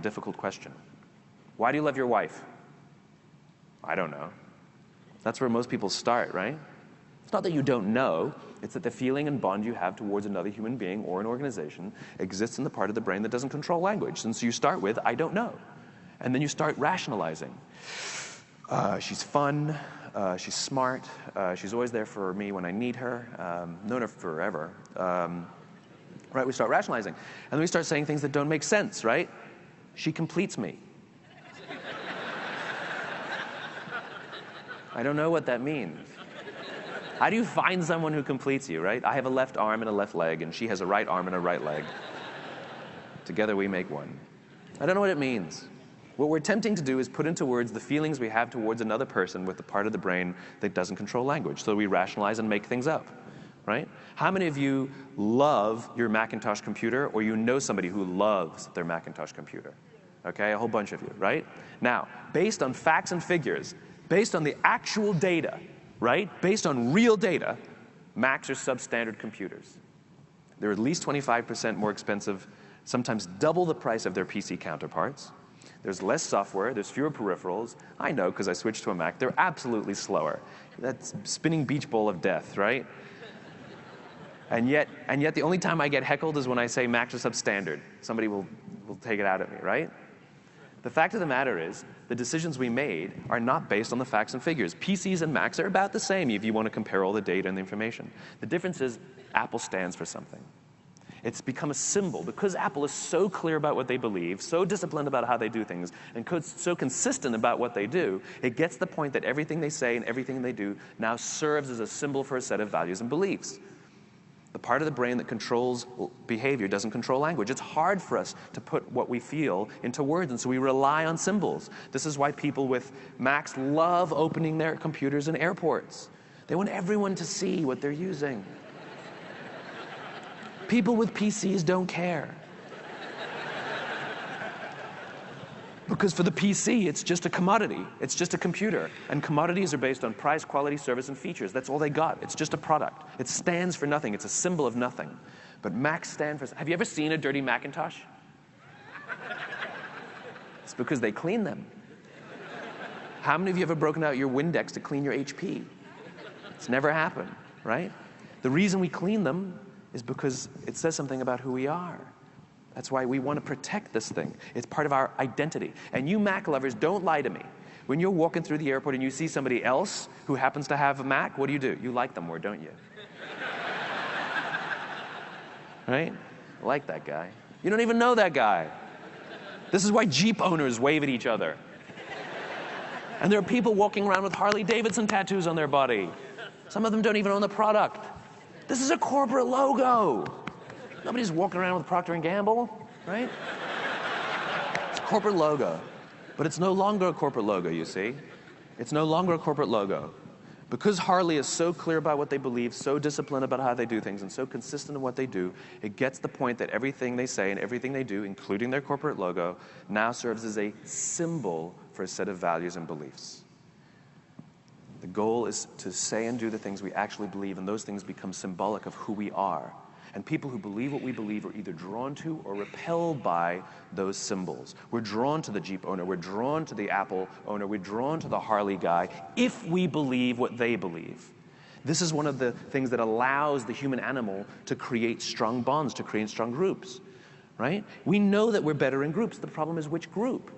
difficult question. Why do you love your wife? I don't know. That's where most people start, right? It's not that you don't know, it's that the feeling and bond you have towards another human being or an organization exists in the part of the brain that doesn't control language. And so you start with, I don't know. And then you start rationalizing. She's fun, she's smart, she's always there for me when I need her, known her forever. Right, we start rationalizing. And then we start saying things that don't make sense, right? She completes me. I don't know what that means. How do you find someone who completes you, right? I have a left arm and a left leg, and she has a right arm and a right leg. Together we make one. I don't know what it means. What we're attempting to do is put into words the feelings we have towards another person with the part of the brain that doesn't control language. So we rationalize and make things up, right? How many of you love your Macintosh computer, or you know somebody who loves their Macintosh computer? Okay, a whole bunch of you, right? Now, based on facts and figures, based on the actual data, right? Based on real data, Macs are substandard computers. They're at least 25% more expensive, sometimes double the price of their PC counterparts. There's less software, there's fewer peripherals. I know because I switched to a Mac. They're absolutely slower. That's spinning beach bowl of death, right? And yet the only time I get heckled is when I say Macs are substandard. Somebody will take it out at me, right? The fact of the matter is, the decisions we made are not based on the facts and figures. PCs and Macs are about the same if you want to compare all the data and the information. The difference is Apple stands for something. It's become a symbol. Because Apple is so clear about what they believe, so disciplined about how they do things, and so consistent about what they do, it gets the point that everything they say and everything they do now serves as a symbol for a set of values and beliefs. The part of the brain that controls behavior doesn't control language. It's hard for us to put what we feel into words, and so we rely on symbols. This is why people with Macs love opening their computers in airports. They want everyone to see what they're using. People with PCs don't care. Because for the PC, it's just a commodity. It's just a computer. And commodities are based on price, quality, service, and features. That's all they got. It's just a product. It stands for nothing. It's a symbol of nothing. But Macs stand for... Have you ever seen a dirty Macintosh? It's because they clean them. How many of you have ever broken out your Windex to clean your HP? It's never happened, right? The reason we clean them is because it says something about who we are. That's why we want to protect this thing. It's part of our identity. And you Mac lovers, don't lie to me. When you're walking through the airport and you see somebody else who happens to have a Mac, what do? You like them more, don't you? Right? I like that guy. You don't even know that guy. This is why Jeep owners wave at each other. And there are people walking around with Harley Davidson tattoos on their body. Some of them don't even own the product. This is a corporate logo. Nobody's walking around with Procter & Gamble, right? It's a corporate logo. But it's no longer a corporate logo, you see. It's no longer a corporate logo. Because Harley is so clear about what they believe, so disciplined about how they do things, and so consistent in what they do, it gets the point that everything they say and everything they do, including their corporate logo, now serves as a symbol for a set of values and beliefs. The goal is to say and do the things we actually believe, and those things become symbolic of who we are. And people who believe what we believe are either drawn to or repelled by those symbols. We're drawn to the Jeep owner, we're drawn to the Apple owner, we're drawn to the Harley guy if we believe what they believe. This is one of the things that allows the human animal to create strong bonds, to create strong groups, right? We know that we're better in groups. The problem is which group?